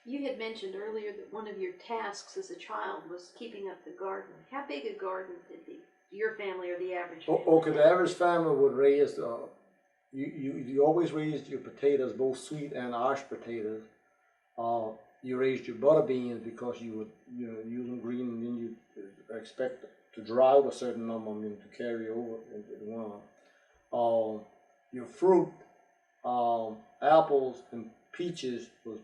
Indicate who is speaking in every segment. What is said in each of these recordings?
Speaker 1: You had mentioned earlier that one of your tasks as a child was keeping up the garden. How big a garden did your family or the average family
Speaker 2: Okay,
Speaker 1: have?
Speaker 2: the average family would raise, you always raised your potatoes, both sweet and ash potatoes. You raised your butter beans because you would, use them green, and then you expect to dry out a certain number of them to carry over into the winter. Your fruit, apples and peaches was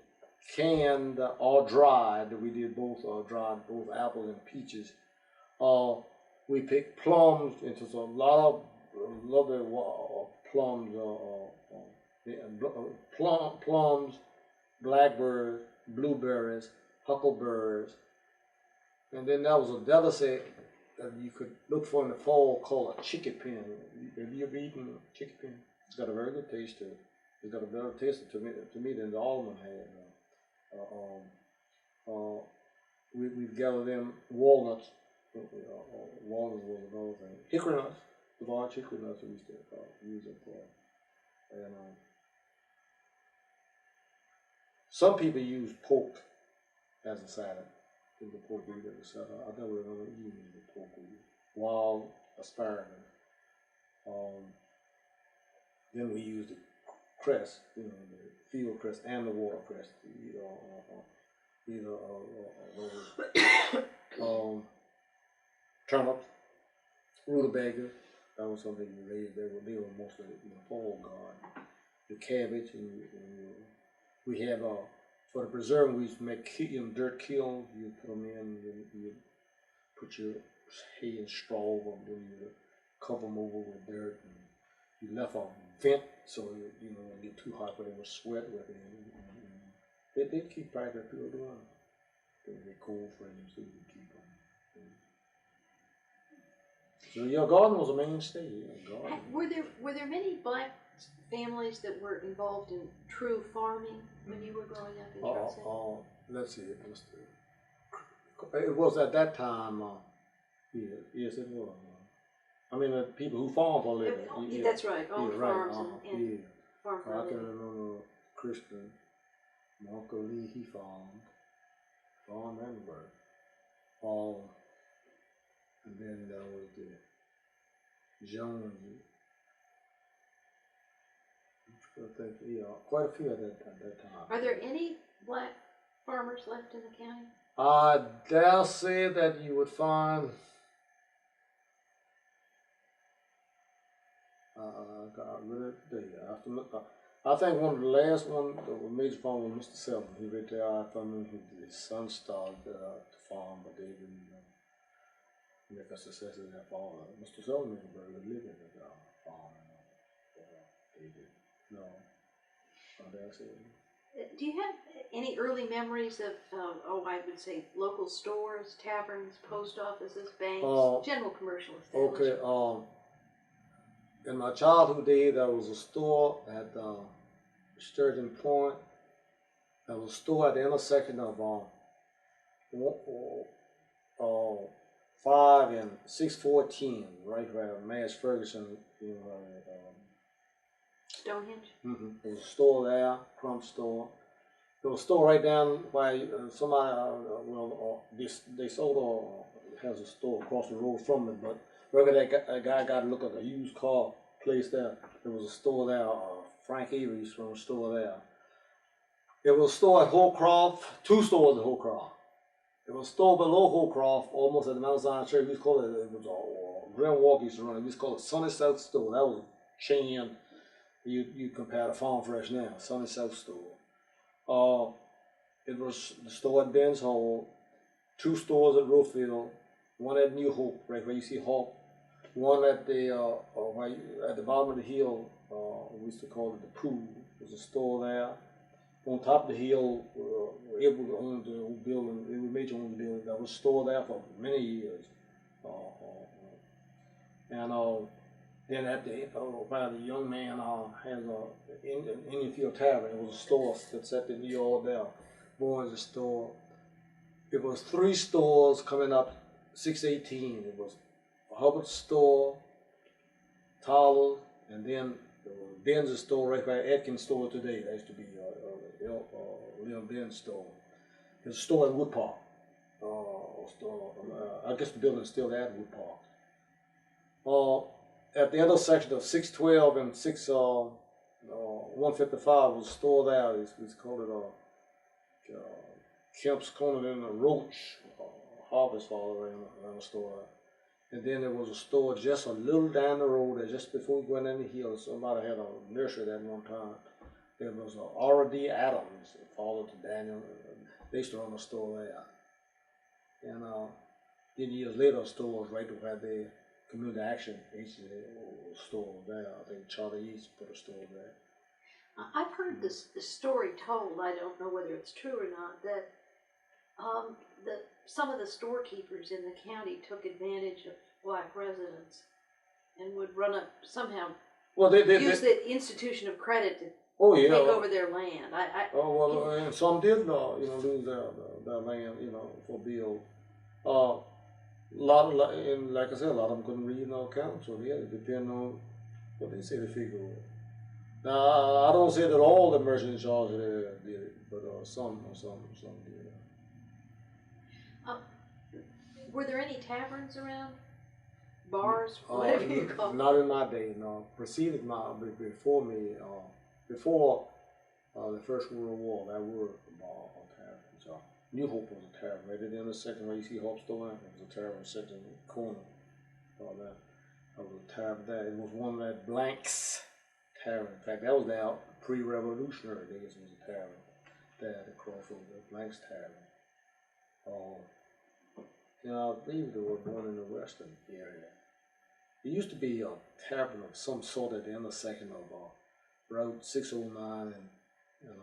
Speaker 2: canned or dried. We did both, dried both apples and peaches. We picked plums, into a lot of plums, plums, blackberries, blueberries, huckleberries, and then there was a delicacy that you could look for in the fall called a chickpea. Have you ever eaten chickpea? It's got a very good taste to it. It's got a better taste to me than the almond had. We've gathered in walnuts. Walnuts was another thing. Hickory nuts, the large hickory nuts we used to use it for. And some people use pork as a salad. In the pork we did the salad. I never remember using the pork. Wild asparagus. Then we used the cress, the field cress and the water cress. Turnips, rutabaga. That was something we raised. They were mostly fall garden. The cabbage, and we have for the preserve, we used to make dirt kilns. You put them in, you put your hay and straw over them, then you cover them over with dirt, and you left a vent so it wouldn't get too hot, but it would sweat with it. They keep practically through the winter. They're cold frames, so you can keep them. So your garden was a mainstay.
Speaker 1: Were there many black families that were involved in true farming when you were growing up in Charlotte?
Speaker 2: Let's see. It was at that time. Yes, it was. I mean, the people who farm for a living.
Speaker 1: That's right. Owned farms and farm for a living.
Speaker 2: I can remember Christian, my Uncle Lee. He farmed and worked. And then there was the Jones. Quite a few at that time.
Speaker 1: Are there any black farmers left in the county?
Speaker 2: I dare say that you would find. I think one of the last one, the major farm was Mr. Selden. He retired from him. His son started to farm, but they didn't make a success of that farm. Mr. Selden made a very good living at the farm. They did. No, I dare say.
Speaker 1: Do you have any early memories of, I would say, local stores, taverns, post offices, banks, general commercial establishments?
Speaker 2: Okay. In my childhood days, there was a store at Sturgeon Point. There was a store at the intersection of 5 and 614, right where Mass Ferguson,
Speaker 1: Stonehenge?
Speaker 2: Mm-hmm. There was a store there, Crump store. There was a store right down by somebody, they sold has a store across the road from it, but wherever that guy got to look at a used car place there, there was a store there, Frank Avery's from a store there. There was a store at Holcroft, 2 stores at Holcroft. There was a store below Holcroft, almost at the Mount Zion Church. We used to call it Grand Walk used to run it. We used to call it Sunny South Store. That was a chain. You compare to Farm Fresh now, Sunny South Store. It was the store at Ben's Hall, 2 stores at Rosefield, 1 at New Hope, right where you see Hope, 1 at the at the bottom of the hill. We used to call it the Pool. There's a store there. On top of the hill, it was owned the old building. It was major owned the building. There was a store there for many years. Then at the by the young man has an Indian Field Tavern. It was a store that sat in New York there. Boys' store. It was 3 stores coming up 618. It was a Hubbard store, Tyler, and then Ben's store right by Atkins store today. That used to be Leon Ben's store. There's a store in Wood Park. I guess the building is still there at Wood Park. At the intersection of 612 and 155 was a store there. It's called it Kemp's Corner in the Roach Harvest Hall around the store. And then there was a store just a little down the road there, just before you went in the hill. Somebody had a nursery at one time. There was R.D. Adams, father to Daniel. They used to run a store there. And then years later, a store was right where the Community Action Agency store there. I think Charlie East put a store there.
Speaker 1: I've heard the story told, I don't know whether it's true or not, that some of the storekeepers in the county took advantage of black residents and would run up somehow. Well, use the institution of credit to take over their land.
Speaker 2: And some did, lose their land, for bills. And like I said, a lot of them couldn't read no account, so they had to depend on what they say the figure was. Now, I don't say that all the merchants in charge did it, but some did.
Speaker 1: Were there any taverns around? Bars? Whatever you call them?
Speaker 2: Not in my day, no. Before me, before the First World War, there were bar or taverns. New Hope was a tavern. Right at the intersection where you see Hope Store, it was a tavern section in the corner. There was a tavern there. It was one of that Blanks Tavern. In fact, that was out pre-revolutionary days. It was a tavern there at the crossroads, the Blanks Tavern. I believe there was one in the western area. There used to be a tavern of some sort at the intersection of Road 609 and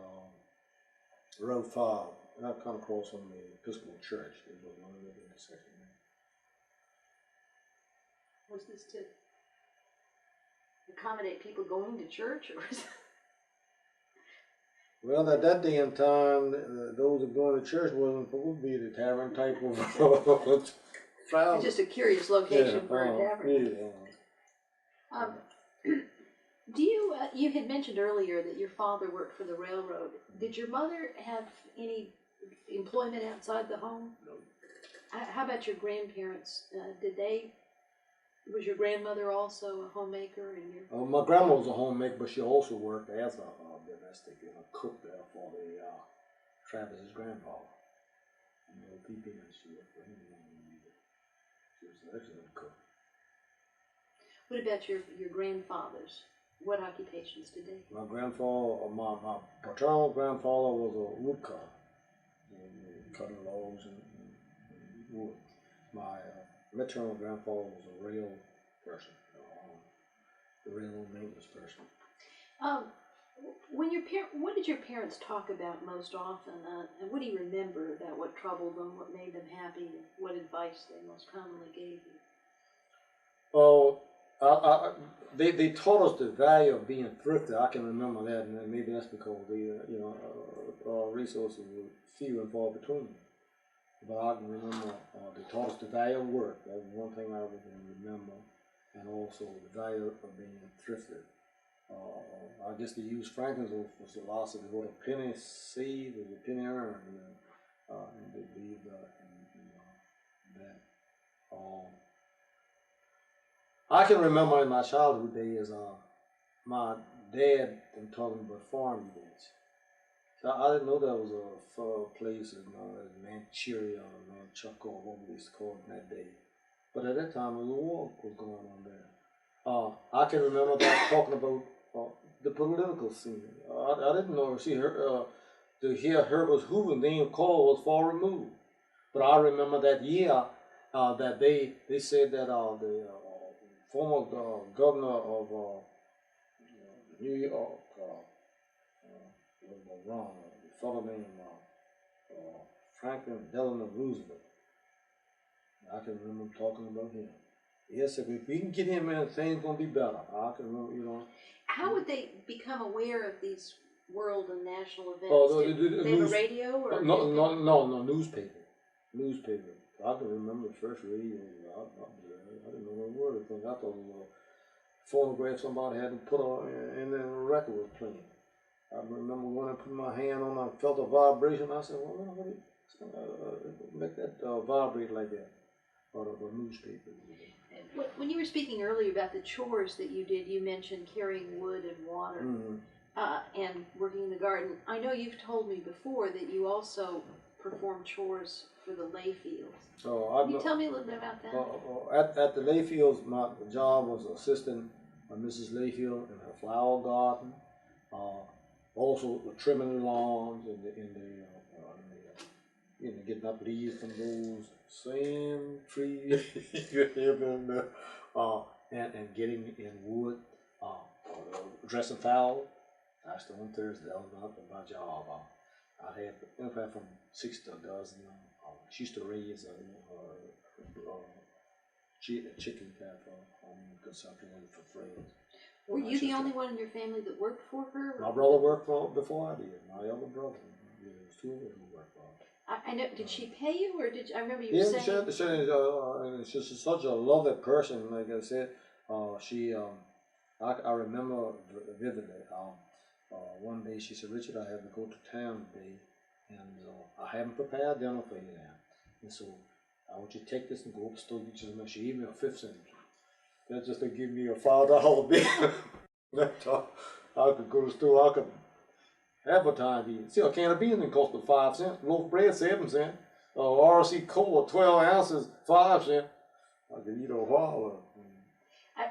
Speaker 2: Road 5. Not kind of across from the Episcopal Church. There was one in the intersection there.
Speaker 1: Was this to accommodate people going to church, or was it?
Speaker 2: Well, at that day and time, those that going to church wasn't supposed to be the tavern type of crowd.
Speaker 1: Just a curious location for a tavern.
Speaker 2: Yeah.
Speaker 1: You had mentioned earlier that your father worked for the railroad. Did your mother have any employment outside the home?
Speaker 2: No.
Speaker 1: How about your grandparents? Was your grandmother also a homemaker? And
Speaker 2: my grandma was a homemaker, but she also worked as a domestic cook there for the Travis's grandfather. She worked for him. She was an excellent cook.
Speaker 1: What about your grandfathers? What occupations did they have?
Speaker 2: My paternal grandfather was a woodcutter, cutting logs and wood. My maternal grandfather was a rail person, the railroad maintenance person.
Speaker 1: What did your parents talk about most often, and what do you remember about what troubled them, what made them happy, and what advice they most commonly gave you?
Speaker 2: They taught us the value of being thrifty. I can remember that, and maybe that's because our resources were few and far between. But I can remember they taught us the value of work. That was one thing I can remember, and also the value of being thrifty. I guess they used Franklin's philosophy: what a penny saved is a penny earned, and they believed that. I can remember in my childhood days, my dad talking about farm events. So I didn't know there was a far place in Manchuria or Manchukuo, or what we used to call it in that day. But at that time, the war was going on there. I can remember that talking about the political scene. I didn't know, to hear Herbert Hoover's name called was far removed. But I remember that year that they said that the former governor of New York, the fellow named Franklin Delano Roosevelt. I can remember talking about him. Yes, if we can get him in, things gonna be better. I can remember,
Speaker 1: How would they become aware of these world and national events?
Speaker 2: Did
Speaker 1: they have a radio or
Speaker 2: no newspaper. I can remember the first radio. I didn't know what word of thing. I thought it was a phonograph somebody had put on, and then a record was playing. I remember when I put my hand on, I felt a vibration. I said, "Well, make that vibrate like that, out of a newspaper.
Speaker 1: When you were speaking earlier about the chores that you did, you mentioned carrying wood and water and working in the garden. I know you've told me before that you also perform chores for the Layfields. Can you tell me a little bit about that?
Speaker 2: At the Layfields, my job was assisting Mrs. Layfield in her flower garden, also trimming the lawns and getting up leaves from those same trees you have in there, and getting in wood, dressing fowl. That's the one Thursday. That was my job. I had from 6 to a dozen. She used to raise chicken type consumption for friends.
Speaker 1: Were you the only one in your family that worked for her?
Speaker 2: My brother worked for her before I did. My elder brother. There was 2 of them who worked for her.
Speaker 1: I know. Did she pay you, or did I remember you saying?
Speaker 2: Yeah, she's such a lovely person. Like I said, I remember vividly. One day she said, "Richard, I have to go to town today, and I haven't prepared dinner for you now. And so I want you to take this and go up the store and get you." She gave me a 5-cent. That's just to give me a $5 bill. I could go to the store. I could have a time eat. See, a can of beans cost me 5 cents. Loaf of bread 7 cents. RC cola 12 ounces 5 cents. I could eat a while.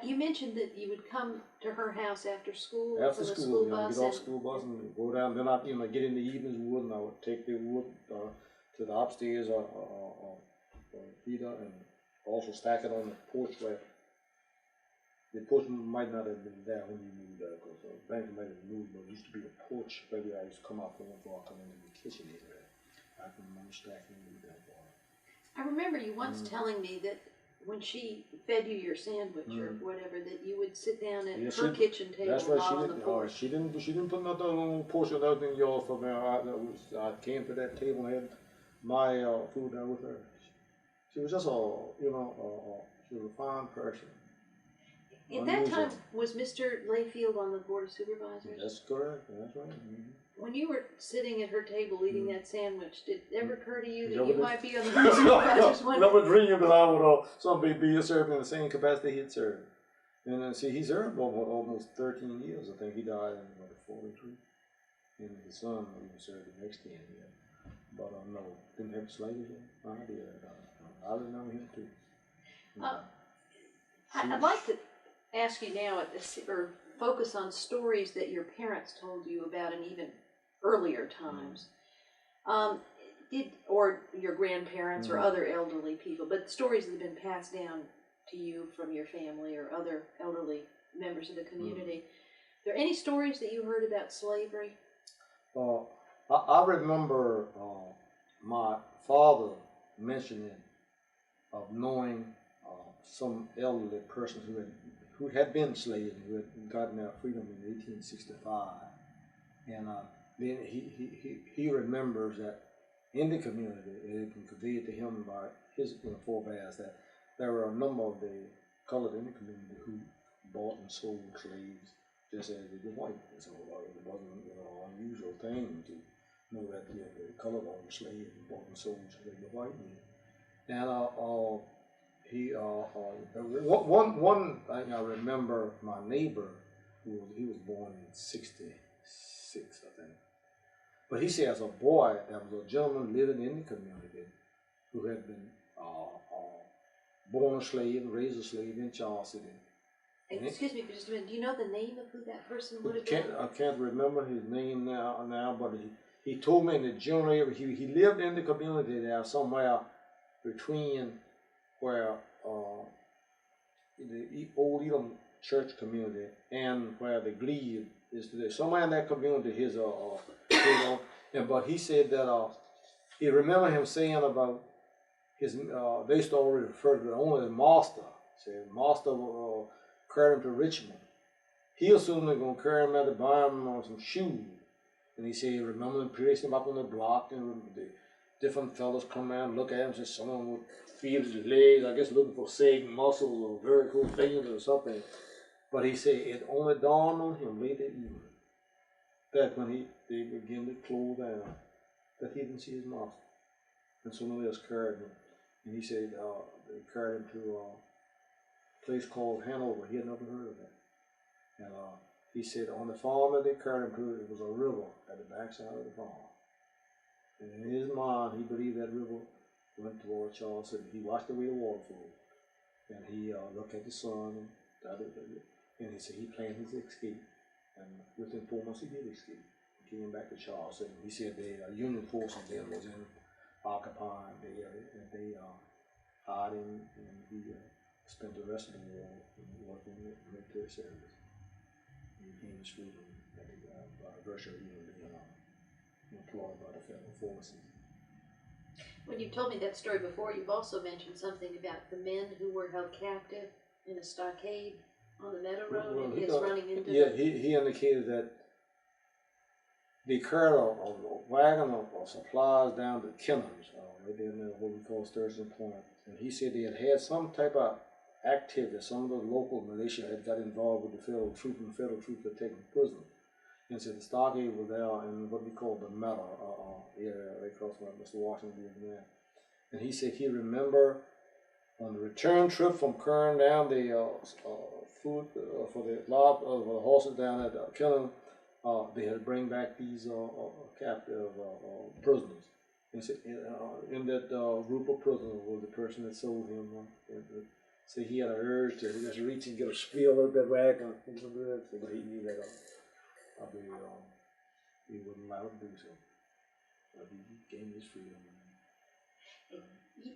Speaker 1: You mentioned that you would come to her house after school.
Speaker 2: After school, bus get off school bus and go down. Then I'd get in the evenings wood, and I would take the wood to the upstairs or heater, and also stack it on the porch where the porch might not have been there when you moved there, because the bank might have moved, but it used to be a porch where I used to come out from before I come into the kitchen area. I can remember stacking wood that far.
Speaker 1: I remember you once telling me that when she fed you your sandwich or whatever, that you would sit down at her kitchen table.
Speaker 2: That's right.
Speaker 1: Not on the porch.
Speaker 2: She didn't put nothing on the porch or nothing yours for me. I came to that table and had my food there with her. She was just she was a fine person.
Speaker 1: At that time, was Mr. Layfield on the Board of Supervisors?
Speaker 2: That's correct. That's right.
Speaker 1: When you were sitting at her table eating that sandwich, did it ever occur to you that you might be on the Board of Supervisors one day?
Speaker 2: Never dreamed that I would someday be served in the same capacity he'd served. And see, he served almost 13 years. I think he died in 43. And his son served the next 10 years. But no, didn't have slavery here. I did. I remember him too.
Speaker 1: I'd like to ask you now, or focus on stories that your parents told you about in even earlier times, or your grandparents or other elderly people, but stories that have been passed down to you from your family or other elderly members of the community. Are there any stories that you heard about slavery?
Speaker 2: I remember my father mentioning of knowing some elderly person who had been slaves, who had gotten their freedom in 1865, and then he remembers that in the community, it had been conveyed to him by his forebears that there were a number of the colored in the community who bought and sold slaves just as they did white. So it wasn't an unusual thing to know that the colored owned slaves and bought and sold just like the white men. And one thing I remember, my neighbor, he was born in 66, I think. But he said as a boy, there was a gentleman living in the community who had been born a slave and raised a slave in Charles City.
Speaker 1: Excuse me for just a minute. Do you know the name of who that person would have been?
Speaker 2: I can't remember his name now, but he told me in the general area, he lived in the community there somewhere between where the old Elam church community and where the glebe is today. Somewhere in that community, but he said that he remembered him saying about his, they used to already refer to it only as master. Said master carried him to Richmond. He assumed they're going to carry him out to buy him some shoes. And he said he remembered him placing him up on the block, and the different fellas come around and look at him, and someone would feel his legs, I guess looking for sagging muscles or very cool fingers or something. But he said it only dawned on him late at evening that when they began to close down, that he didn't see his master. and somebody else carried him. And he said they carried him to a place called Hanover. He had never heard of that. And he said on the farm that they carried him to, it was a river at the backside of the farm. And in his mind, he believed that river went toward Charles City. He watched the way the water flowed. And he looked at the sun, and he said he planned his escape. And within 4 months, he did escape. He came back to Charles City. He said the Union forces then was in occupying the area, and they hired him, and he spent the rest of the war working in the military service. He gained his freedom at the virtually being employed by the federal forces.
Speaker 1: When you've told me that story before, you've also mentioned something about the men who were held captive in a stockade on the Meadow Road, and his running into
Speaker 2: he indicated that they carried a wagon of supplies down to Kennons, right there in what we call Sturgeon Point. And he said they had some type of activity. Some of the local militia had got involved with the federal troops, and the federal troops had taken prisoners. And so the stockade was there in what we call the Meadow area, right across from Mr. Washington there. And he said he remember on the return trip from carrying down the food for the lot of horses down at Killen, they had to bring back these captive prisoners. And said in that group of prisoners was the person that sold him. So he had an urge to just reach and get a spiel of that wagon, but he knew that he wouldn't allow him to do so. He gained his freedom.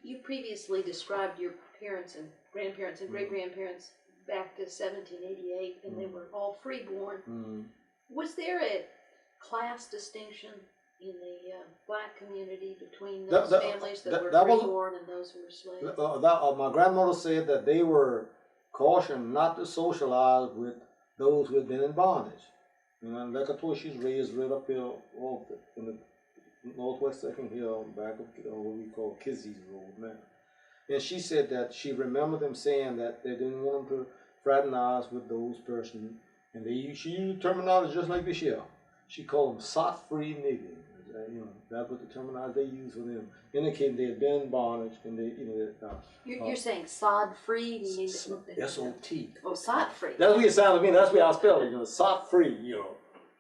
Speaker 1: You previously described your parents and grandparents and great-grandparents back to 1788, and they were all freeborn. Was there a class distinction in the black community between those families that were freeborn and those who were slaves?
Speaker 2: My grandmother said that they were cautioned not to socialize with those who had been in bondage. And like I told you, she's raised right up here in the northwest second hill, back of what we call Kizzy's Road now. And she said that she remembered them saying that they didn't want them to fraternize with those persons. And she used terminology just like this here. She called them sot-free niggas. That was the terminology they used for them, indicating they had been in bondage and they,
Speaker 1: You're saying sod-free?
Speaker 2: S-O-T.
Speaker 1: Oh, sod-free.
Speaker 2: That's what it sounded to me. That's the way I spelled it. Sot-free.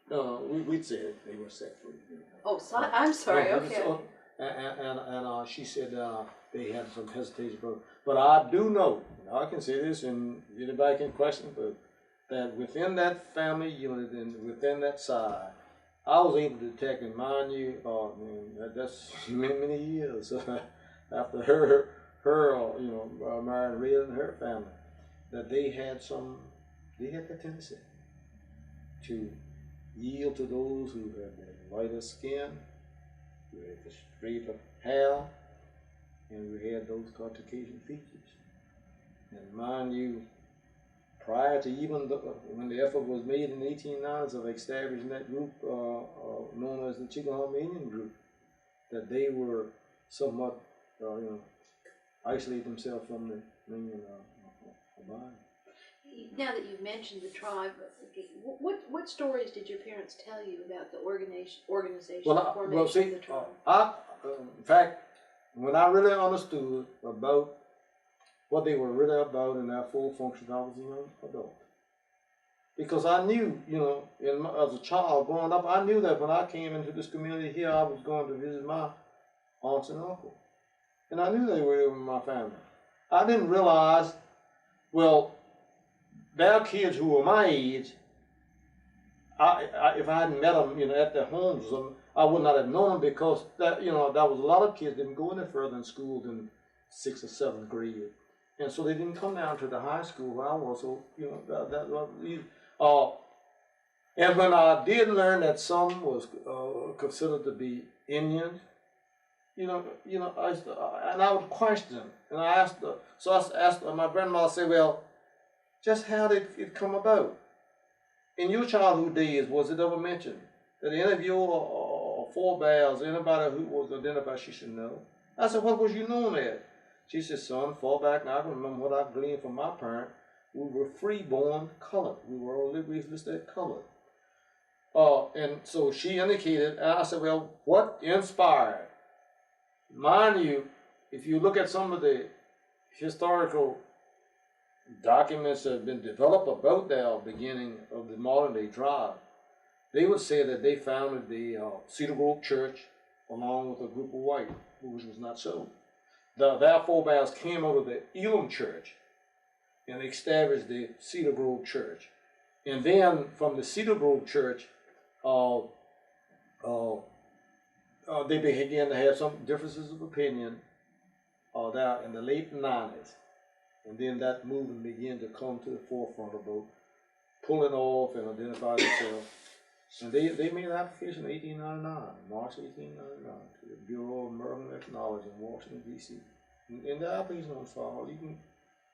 Speaker 2: We'd say they were set-free.
Speaker 1: Oh, sod. I'm sorry. Okay.
Speaker 2: And she said they had some hesitation, but I do know. I can say this, and anybody can question, but that within that family unit and within that side, I was able to detect, and mind you, that's many years after her married and raising her family, that they had the tendency to yield to those who had the lighter skin, who had the straighter hair, and who had those Caucasian features. And mind you, prior to even when the effort was made in the 1890s of establishing that group known as the Chickamauga Indian group, that they were somewhat, isolate themselves from the Indian body.
Speaker 1: Now that you've mentioned the tribe, what stories did your parents tell you about the organization formation of the tribe?
Speaker 2: In fact, when I really understood about what they were really about in their full function, I was a young adult. Because I knew, as a child growing up, I knew that when I came into this community here, I was going to visit my aunts and uncles. And I knew they were with my family. I didn't realize, their kids who were my age, if I hadn't met them, at their homes or something, I would not have known them because that, there was a lot of kids didn't go any further in school than 6th or 7th grade. And so they didn't come down to the high school where I was, so, and when I did learn that some was considered to be Indians, and I would question, and I asked her, so I asked my grandmother, said, just how did it come about? In your childhood days, was it ever mentioned that any of your forebears, anybody who was identified, she should know? I said, what was you known as? She said, son, fall back, and I can remember what I gleaned from my parent. We were free-born colored. We were all listed colored. And so she indicated, and I said, what inspired mind you, if you look at some of the historical documents that have been developed about the beginning of the modern day tribe, they would say that they founded the Cedar Grove Church along with a group of white, which was not so. Their forebears came out of the Elam Church and established the Cedar Grove Church. And then from the Cedar Grove Church, they began to have some differences of opinion there in the late 90s. And then that movement began to come to the forefront about pulling off and identifying themselves. And they made an application in 1899, March 1899, to the Bureau of American Ethnology in Washington, D.C. And the application on file, you can,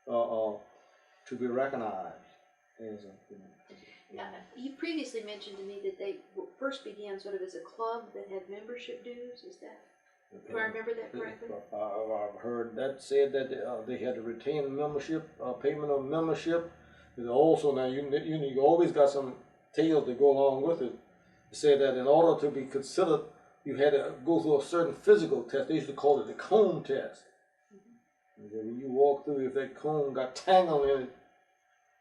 Speaker 2: to be recognized as a,
Speaker 1: Yeah, you previously mentioned to me that they first began sort of as a club that had membership dues. Is that, do I remember that correctly?
Speaker 2: I've heard that said that they had to retain membership, payment of membership. And also now you always got some tales that go along with it. They said that in order to be considered, you had to go through a certain physical test. They used to call it the cone test. And then when you walk through, if that cone got tangled in it,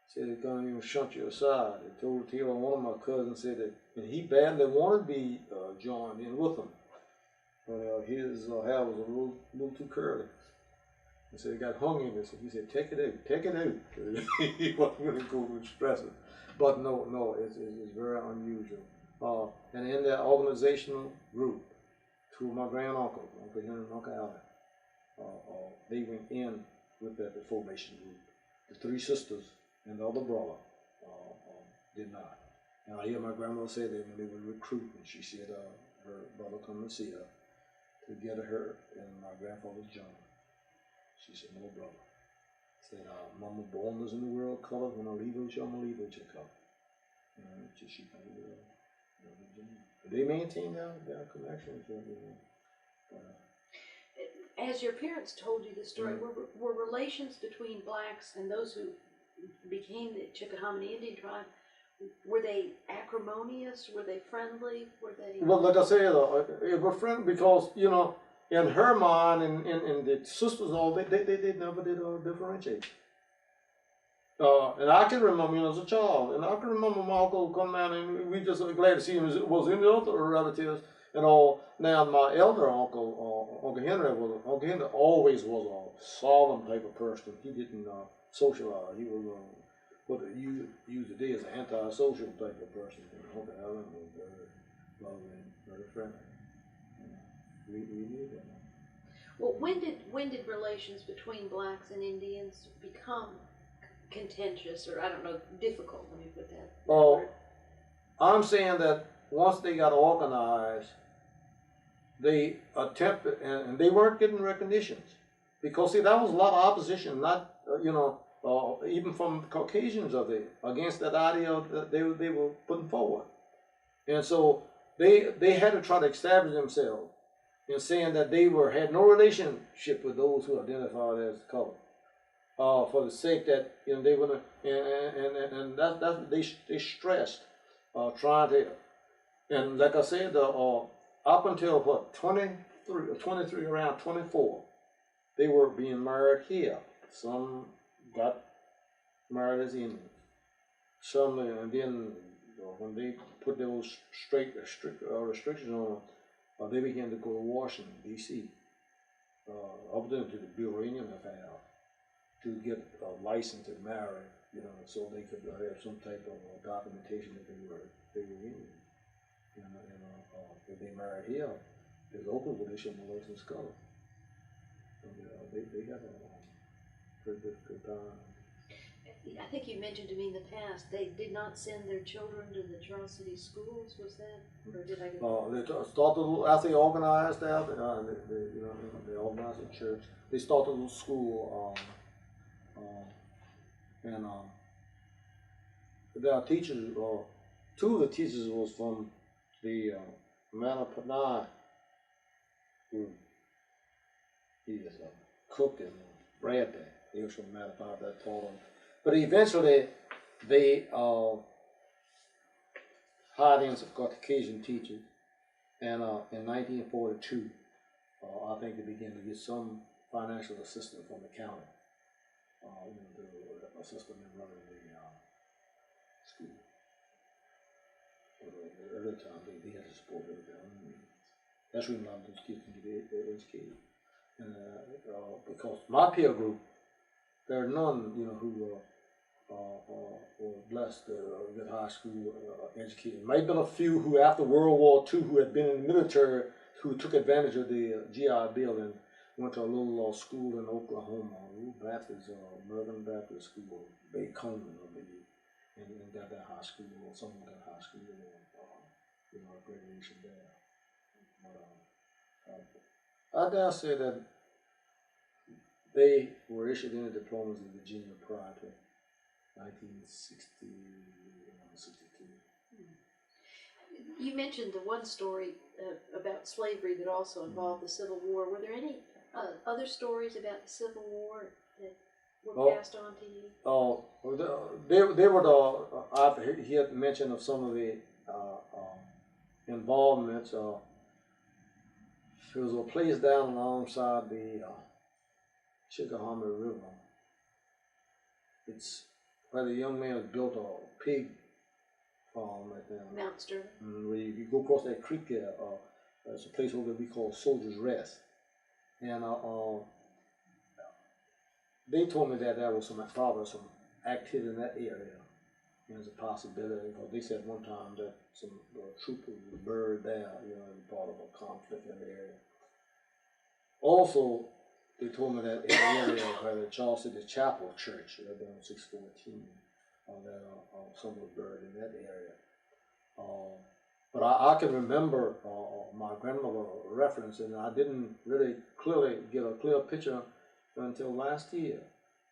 Speaker 2: said they're going to even shunt you aside. They told the tale, one of my cousins said that, and he badly wanted to be joined in with them. But his hair was a little too curly. And so he got hung in this. He said, take it out. He wasn't going to go and stress it. But no, it's very unusual. And in that organizational group, two of my granduncle, Uncle Henry and Uncle Allen, they went in with that formation group. The three sisters and the other brother did not. And I hear my grandmother say that when they were recruiting, she said her brother come to see her to get her and my grandfather's John. She said, no brother. Said, Mama born us in the world color, when I leave it, I'm gonna leave it your color. She kind of, they maintain their connections.
Speaker 1: As your parents told you the story, were relations between blacks and those who became the Chickahominy Indian tribe, were they acrimonious? Were they friendly? Were they?
Speaker 2: Well, like I said, they were friendly because, in her mind and the sisters and all, they never did differentiate. And I can remember, as a child, and I can remember my uncle come down and we just glad to see him. It was any other relatives and all. Now my elder uncle, Uncle Henry always was a solemn type of person. He didn't socialize. He was what you use today as an anti-social type of person. Uncle Allen was very lovely, very friendly. We knew that.
Speaker 1: Well, when did relations between blacks and Indians become contentious, or I don't know, difficult? Let me put that.
Speaker 2: Well, I'm saying that once they got organized, they attempted, and they weren't getting recognitions, because see, that was a lot of opposition, not even from Caucasians against that idea that they were putting forward, and so they had to try to establish themselves in saying that they had no relationship with those who identified as color, for the sake that they were, and that's what they stressed, trying to, and like I said, up until 23, around 24, they were being married here. Some got married as Indians. Some, and then when they put those strict restrictions on them, they began to go to Washington, D.C., up there to the Bureau of Indian Affairs to get a license to marry, so they could have some type of documentation that they were Indian. If they married here, there's open with issue of license color. They had a pretty difficult time.
Speaker 1: I think you mentioned to me in the past they did not send their children to the Charles City schools. Was that, or did I get
Speaker 2: they started after they organized out. They organized a church. They started a little school, and their teachers. Two of the teachers was from the Manapanai group. He was a cook and bread there. He was from Manapanai that taught them. But eventually, they hired in some Caucasian teachers, and in 1942, I think they begin to get some financial assistance from the county, to assist them in running the school. At the time, they had to support it. That's when a lot of those kids can get educated. And because my peer group, there are none, who were blessed to get high school educated. Might have been a few who, after World War II, who had been in the military, who took advantage of the GI Bill and went to a little school in Oklahoma, a little Baptist, American Baptist school, Bacon, and got that high school, or someone got high school, a graduation there. But I dare say that they were issued any diplomas in Virginia prior to 1960, 62.
Speaker 1: You mentioned the one story about slavery that also involved the Civil War. Were there any other stories about the Civil War that were passed on to you?
Speaker 2: Oh, they were he had mentioned of some of the involvements. There was a place down alongside the Chickahominy River. It's where the young man built a pig farm right there.
Speaker 1: Mount Sterling.
Speaker 2: Where you go across that creek there, there's a place over there we call Soldier's Rest. And they told me that there was probably some activity in that area. There's a possibility, because they said one time that some troopers were buried there, in part of a conflict in the area. Also, they told me that in the area where the Charles City Chapel Church, right there on 614, that some were buried in that area. But I can remember my grandmother reference, and I didn't really clearly get a clear picture until last year.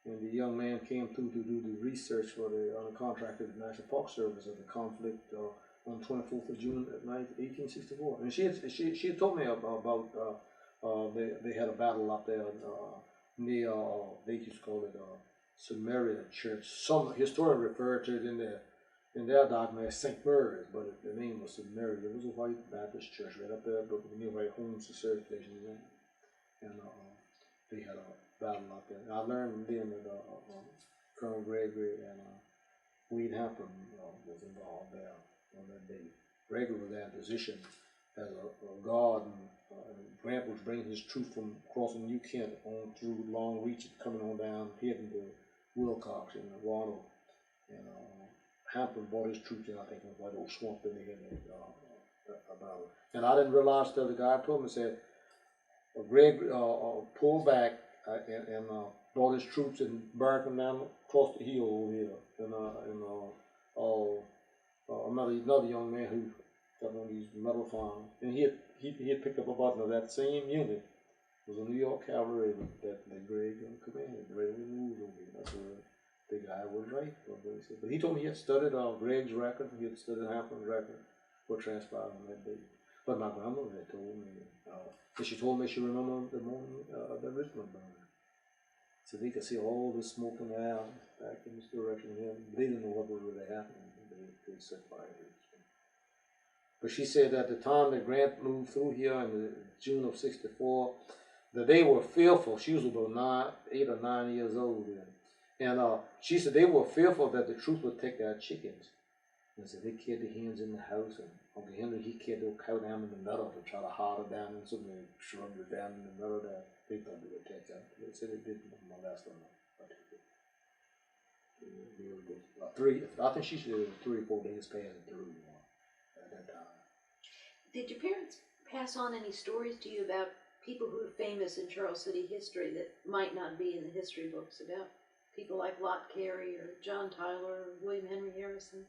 Speaker 2: And the young man came through to do the research for the uncontracted National Park Service of the conflict on 24th of June 1864. And she had told me about they had a battle up there near, they used to call it Samaria Church. Some historian referred to it in their document as St. Mary's, but the name was Samaria. It was a white Baptist church right up there, but near where Holmes the service station is in. And they had a battle out there. I learned then that Colonel Gregory and Weed Hampton was involved there on that day. Gregory was there in position as a guard, and Grant was bringing his troops from crossing New Kent on through Long Reach, coming on down, heading to Wilcox and Ronald. And Hampton brought his troops in, I think, in White Oak Swamp, and they had a battle. And I didn't realize till the guy told me, said, Greg pulled back and brought his troops and barracked them down across the hill over here. And another young man who got one of these metal farms, and he had picked up a button of that same unit. It was a New York cavalry that Greg commanded. Greg was moved over here. That's where the guy was right. But he told me he had studied Greg's record, he had studied Hampton's record, what transpired on that day. But my grandmother had told me, and she told me she remembered the morning the Richmond burning. So they could see all the smoke in the air back in this direction here. They didn't know what was really happening. They set fire to it. But she said at the time that Grant moved through here in June of '64, that they were fearful. She was about 8 or 9 years old then. And she said they were fearful that the troops would take their chickens. And so they killed the hens in the house, and Uncle Henry, he killed the cow down in the meadow to try to hide her down, and so they shoved her down in the meadow there. They thought they would take her. They said they didn't molest them. I think she said 3 or 4 days passing through at that time.
Speaker 1: Did your parents pass on any stories to you about people who are famous in Charles City history that might not be in the history books, about people like Lot Carey or John Tyler or William Henry Harrison?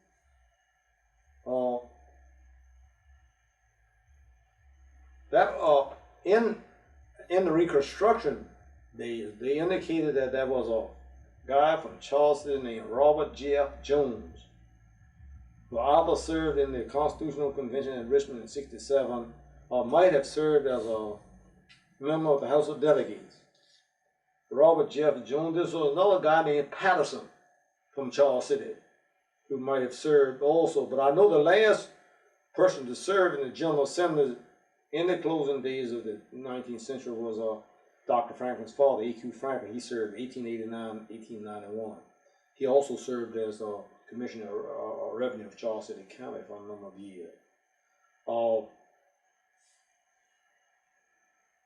Speaker 2: In the Reconstruction days, they indicated that there was a guy from Charleston named Robert Jeff Jones, who either served in the Constitutional Convention in Richmond in '67, or might have served as a member of the House of Delegates. Robert Jeff Jones. This was another guy named Patterson from Charles City, who might have served also. But I know the last person to serve in the General Assembly in the closing days of the 19th century was Dr. Franklin's father, A.Q. Franklin. He served 1889, 1891. He also served as Commissioner of Revenue of Charles City County for a number of years.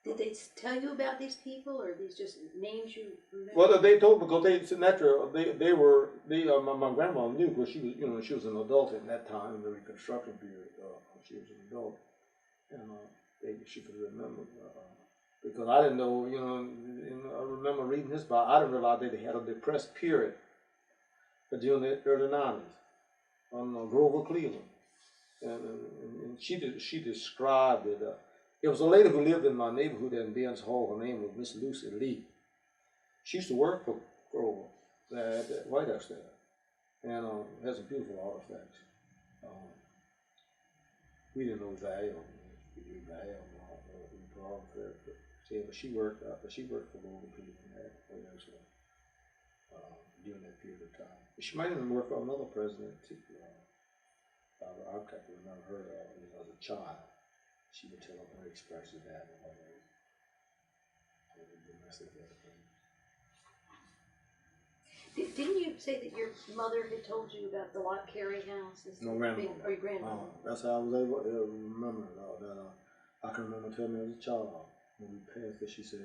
Speaker 1: Did they tell you about these people, or are these just names you remember?
Speaker 2: Well, they told, because it's natural. My grandma knew, because she was, she was an adult at that time in the Reconstruction period. She was an adult, and she could remember. Because I didn't know, I remember reading this, but I didn't realize they had a depressed period during the early 90s on Grover, Cleveland, and she described it. It was a lady who lived in my neighborhood in Ben's Hall. Her name was Miss Lucy Lee. She used to work for Grover at the White House there, and had some beautiful artifacts. We didn't know value. We knew value but she worked for Grover Cleveland at White House during that period of time. She might even work for another president too. I can't remember her as a child. She would tell her expressions that
Speaker 1: Didn't you say that your mother had told you about the Lot Carey house?
Speaker 2: No, grandmother.
Speaker 1: Or your grandmother?
Speaker 2: That's how I was able to remember that. I can remember telling me as a child when we passed that she said,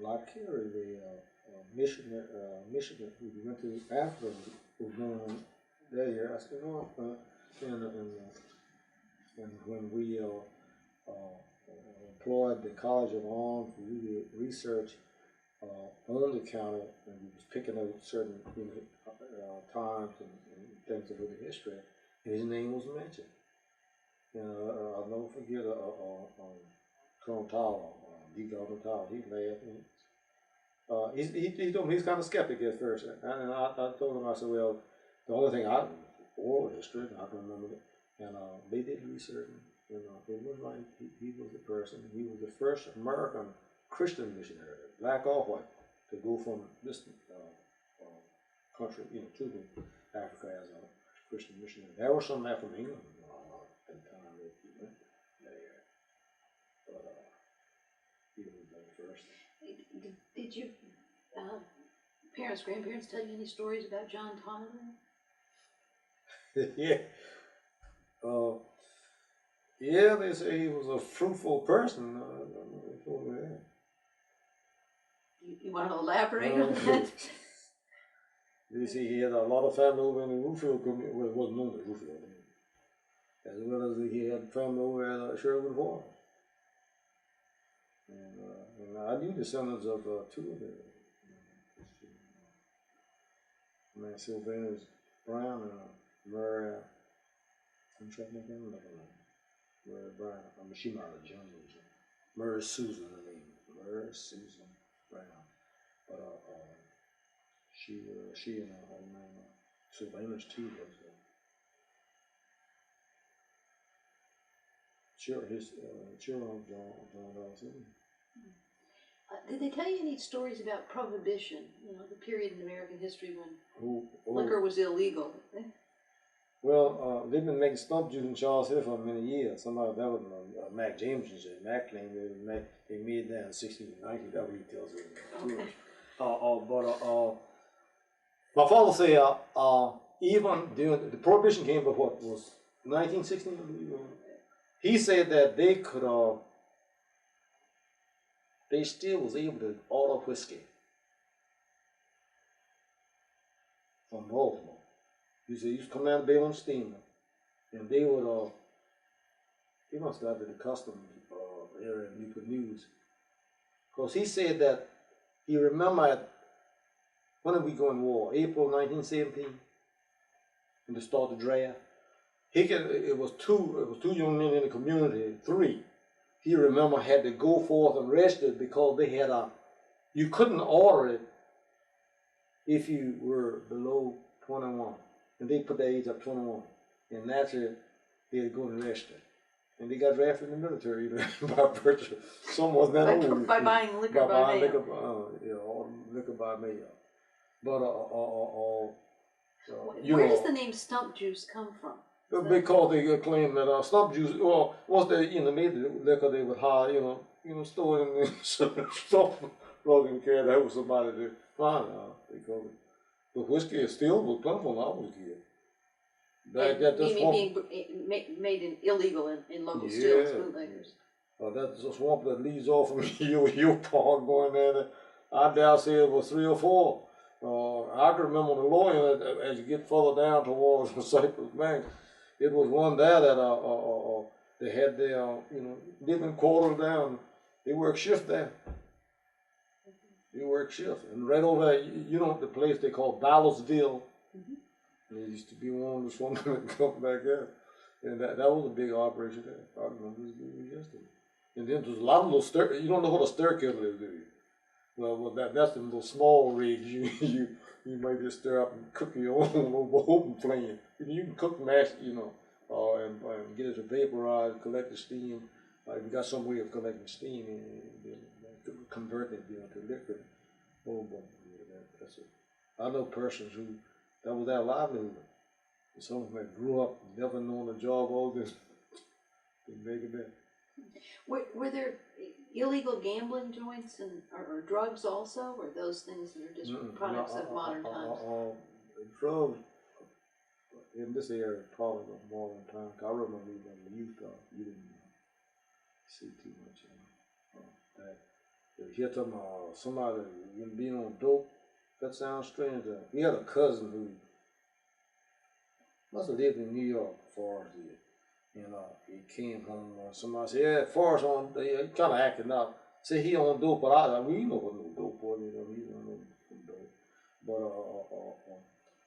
Speaker 2: Lot Carey, the Michigan, who we went to after was going that year. I said, no, and when we employed the College of Arms, we did research on the county, and we was picking out certain times and things of the history, and his name was mentioned. I'll never forget Colonel Tyler, D. Governor Tyler. He laughed. He told me he's kind of skeptic at first, and I told him, I said, well, the only thing I oral history, I can remember it. And they did research, it was like he was the person. He was the first American Christian missionary, black or white, to go from this country, to the Africa as a Christian missionary. There were some there from England at the time that he went there, but he was the first.
Speaker 1: Did you parents, grandparents tell you any stories about John Tomlin?
Speaker 2: Yeah. Yeah, they say he was a fruitful person. They told me that.
Speaker 1: You want to elaborate on that?
Speaker 2: They say he had a lot of family over in the Ruefield community. Well, it wasn't known as Ruefield, as well as he had family over at Sherwood Forest. And I knew descendants of two of them. Sylvanus Brown and Murray. I'm trying to think of Murray Brown. I mean, she might have joined me. Murray Susan, I mean. Murray Susan Brown. But she and her name, Sylvanus too was his children John Dawson.
Speaker 1: Did they tell you any stories about prohibition? The period in American history when liquor was illegal.
Speaker 2: Well, they've been making stump juice in Charles Hill for many years. Somebody that was Mac James said. Mac claimed they made that in 1690. That's what he tells me. Okay. My father said even during the prohibition came, but what was 1916? He said that they could they still was able to order whiskey from Baltimore. He said, he used to come down the bay on steamer, and they would, he must have got to the customs area in Newport News. Because he said that he remembered, when did we go in war? April 1917, and to start the draft. It was two young men in the community, three. He remembered had to go forth and register because they had you couldn't order it if you were below 21. And they put the age up 21. And that's it, they had to go and register. And they got drafted in the military by virtue. Some wasn't that old.
Speaker 1: By buying liquor by mail.
Speaker 2: Liquor by mail. But
Speaker 1: where does the name stump juice come from?
Speaker 2: Because they claim that slump juice, well, once they made the liquor, they would hire, store it in the store plug and carry that with somebody to find out. They call it. But whiskey is still was plentiful when I was a kid.
Speaker 1: Being made illegal in local stills, bootleggers.
Speaker 2: That's a swamp that leads off from your park going there. I dare say it was 3 or 4. I can remember the lawyer as you get further down towards the Cypress Bank. It was one there that they had their living quarters down. They work shift there. They work shift, and right over there, the place they call Ballastville. There used to be one of the swamp that come back there, and that was a big operation there. I remember this yesterday. And then there's a lot of little stir. You don't know what a stir kettle is, do you? Well, that's the little small rigs you might just stir up and cook your own little open flame. You can cook mash, and get it to vaporize, collect the steam. If you got some way of collecting steam and convert it to liquid. Oh, boy, that's it. I know persons who that was their livelihood. Some of them that grew up never knowing a job, all this, they make it there.
Speaker 1: Were there illegal gambling joints or drugs also, or those things that are just products of modern times?
Speaker 2: Drugs in this area probably of modern times. I remember when the youth you didn't see too much that. If you're talking about somebody being on dope, that sounds strange. We had a cousin who must have lived in New York before he did. And he came home and somebody said, yeah, Forrest on, he kind of acting up. Said he on dope, but we know what no dope was, he don't know dope. But,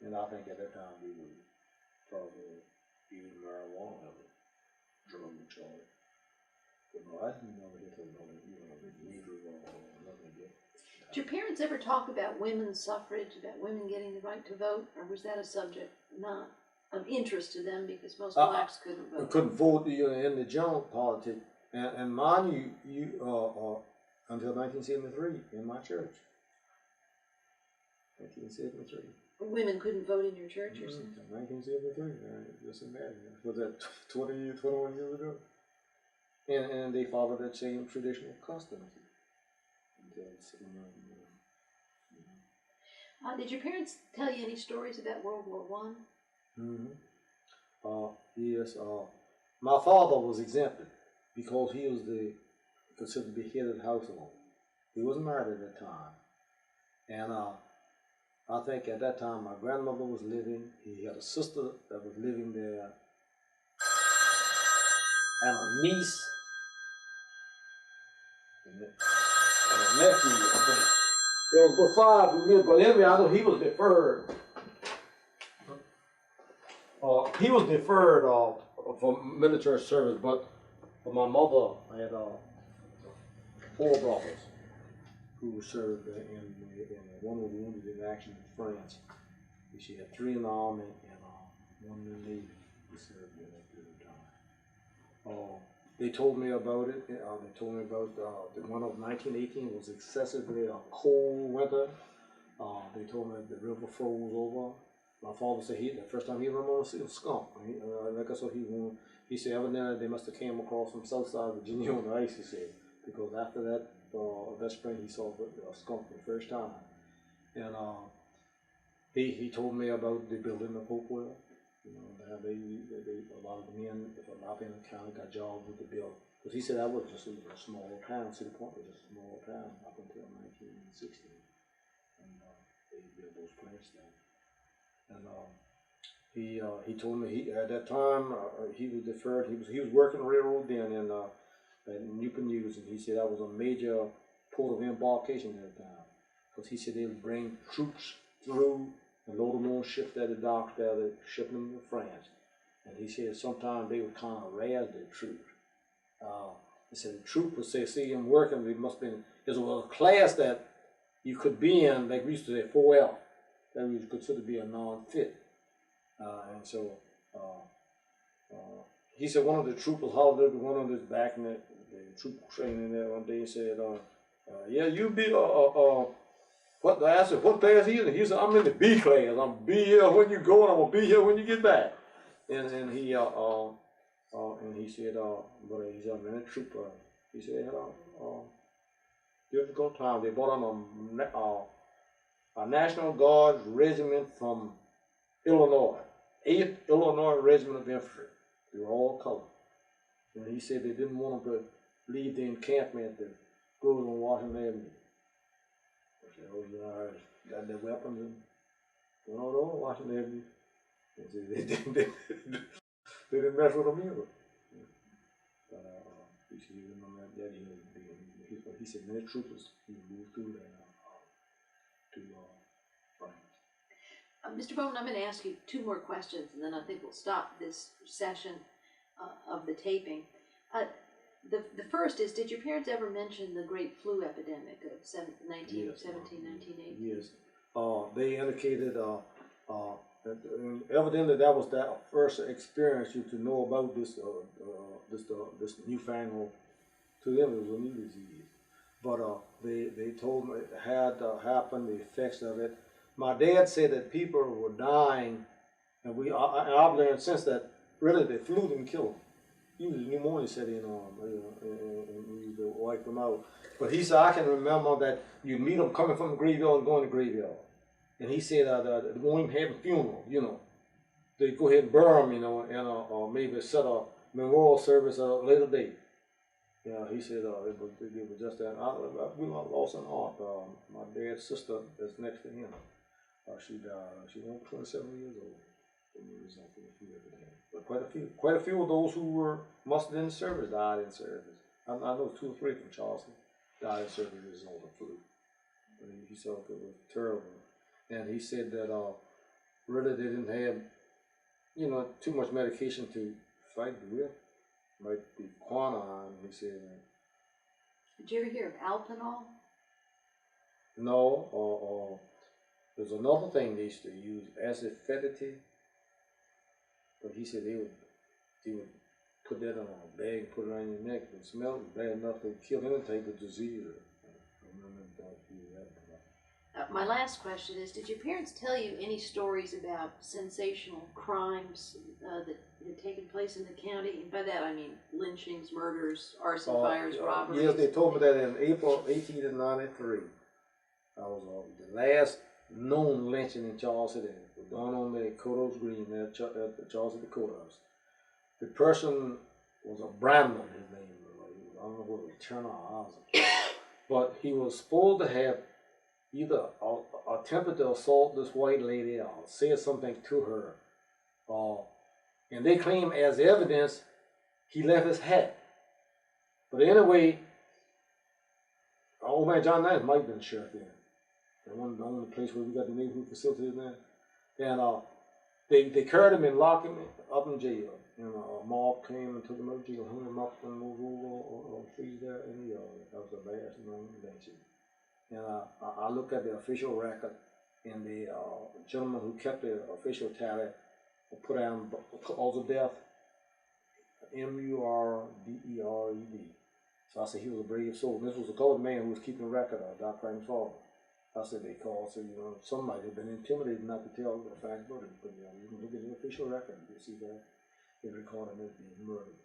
Speaker 2: and I think at that time he was probably using marijuana as a drug charge. But no, I didn't know that he was neither or nothing yet.
Speaker 1: Did your parents ever talk about women's suffrage, about women getting the right to vote, or was that a subject not of interest to them because most blacks couldn't vote?
Speaker 2: Couldn't vote in the general politics. And mind you, until 1973 in my church. 1973.
Speaker 1: Women couldn't vote in your church or something?
Speaker 2: 1973, just imagine. Was that 21 years ago? And they followed that same traditional custom.
Speaker 1: Did your parents tell you any stories about World War I?
Speaker 2: Yes. My father was exempted because he was considered to be head of the household. He wasn't married at that time, and I think at that time my grandmother was living. He had a sister that was living there, and a niece, and a nephew. I think. There was but 5 who lived, but anyway, I know he was deferred. He was deferred for military service, but my mother had 4 brothers who served in one was wounded in action in France. She had 3 in the army and 1 in the Navy who served in that period of time. They told me about it. They told me about the one of 1918 was excessively a cold winter. They told me the river froze over. My father said the first time he remember seeing a skunk. Like I said, he said evidently they must have came across from south side of Virginia on the ice, he said, because after that spring he saw a skunk for the first time. And he told me about the building of Hopewell. How a lot of the men from Alabama County got jobs with the bill. Because he said that was just a small town. City Point was just a small town up until 1960. And they built those plants down. And he told me at that time he was deferred. He was working the railroad then in Newport News, and he said that was a major port of embarkation at that time. Because he said they would bring troops through and load them on ships at the docks there to ship them to France. And he said sometimes they would kind of razz their troops. He said the troop would say, see him working, it must have been, there was a class that you could be in, like we used to say 4L, that we considered to be a non-fit. And so he said one of the troopers hollered at one of his back in the troop training there one day and said, yeah, you be I said, what class he in? He said, I'm in the B class. I'm be here when you go and I'm gonna be here when you get back. and he said, but he's a minute trooper. He said, difficult time. They brought on a National Guard regiment from Illinois, 8th Illinois Regiment of Infantry. They were all colored. And he said they didn't want them to leave the encampment that goes on Washington Avenue. I said, oh, you know, got their weapons and went on over Washington Avenue. And said they didn't mess with them either. But he said, you know, he said many troopers moved through there to France.
Speaker 1: Mr. Bowman, I'm going to ask you 2 more questions, and then I think we'll stop this session of the taping. The first is, did your parents ever mention the great flu epidemic of 1918?
Speaker 2: Yes. They indicated evidently that was their first experience to know about this newfangled, to them it was a new disease. But they told me it had happened, the effects of it. My dad said that people were dying, and I've learned since that really the flu didn't kill them. Even the pneumonia set in on them, and we used to wipe them out. But he said, I can remember that you meet them coming from the graveyard and going to the graveyard. And he said they won't even have a funeral, you know. They go ahead and bury them, you know, and or maybe set a memorial service at a later date. Yeah, he said it was just that. We lost an aunt. My dad's sister is next to him. She died. She was 27 years old. But quite a few of those who were mustered in service died in service. I know 2 or 3 from Charleston died in service as a result of flu. But he said it was terrible. And he said that really they didn't have, you know, too much medication to fight with. Might be quinine, he said.
Speaker 1: Did you ever hear of Alpanol?
Speaker 2: No, there's another thing they used to use, acidity. But he said they would put that on a bag and put it around your neck and smell it bad enough to kill any type of disease. I remember that.
Speaker 1: My last question is, did your parents tell you any stories about sensational crimes that had taken place in the county? And by that I mean lynchings, murders, arson fires, robberies.
Speaker 2: Yes, they told me that in April 1893. I was the last known lynching in Charles City. It was done on the Codos Green there at the Charles City Courthouse. The person was a Brahmin, his name was. I don't know whether it was Turner or Osmond. But he was supposed to have either attempted to assault this white lady or said something to her. And they claim as evidence he left his hat. But anyway, old man John Knight might have been the sheriff then. The only place where we got the neighborhood facilities now. And they carried him and locked him up in jail. And a mob came and took him out of jail, hung him up on those old trees there in the yard. That was the last known lynching. And I looked at the official record, and the gentleman who kept the official tally put down cause of death, Murdered. So I said he was a brave soul. And this was a colored man who was keeping a record of Dr. Frank's father. I said they called, so you know, somebody had been intimidated not to tell the fact about it. But you know, you can look at the official record, you see that they recorded him as being murdered.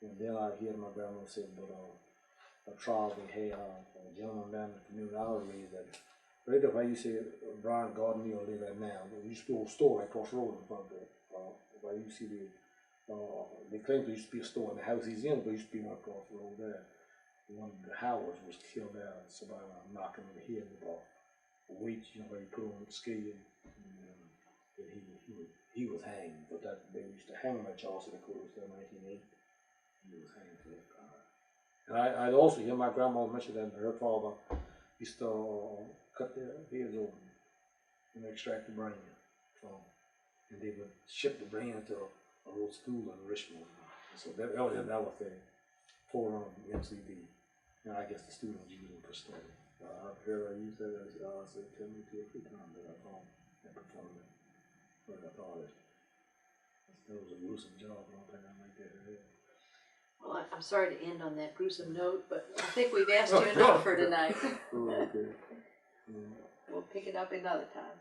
Speaker 2: And then I hear my grandmother say, but a trial they had a gentleman down in the community I was raised at. Right up, I used to say Brian Gardner live at now. There used to be a store right across the road in front of it. Where you see they claim there used to be a store in the house he's in, but there used to be one across the road there. One of the Howards was killed there, and somebody knocked him in the head with a weight, you know, where you put on the scale. And he was hanged, but that they used to hang him at Charleston Court in 1980. He was hanged for that crime. And I also hear my grandma mention that her father used to cut their heads open and extract the brain from them. And they would ship the brain to a little school in Richmond. So that was the forum MCD. Now I guess the students use them for study. I've heard I use that as say 10 to 2 or 3 times that I've gone and performed it. But I thought that was a gruesome job. I don't think I make that head.
Speaker 1: Well, I'm sorry to end on that gruesome note, but I think we've asked you enough for tonight.
Speaker 2: Okay.
Speaker 1: We'll pick it up another time.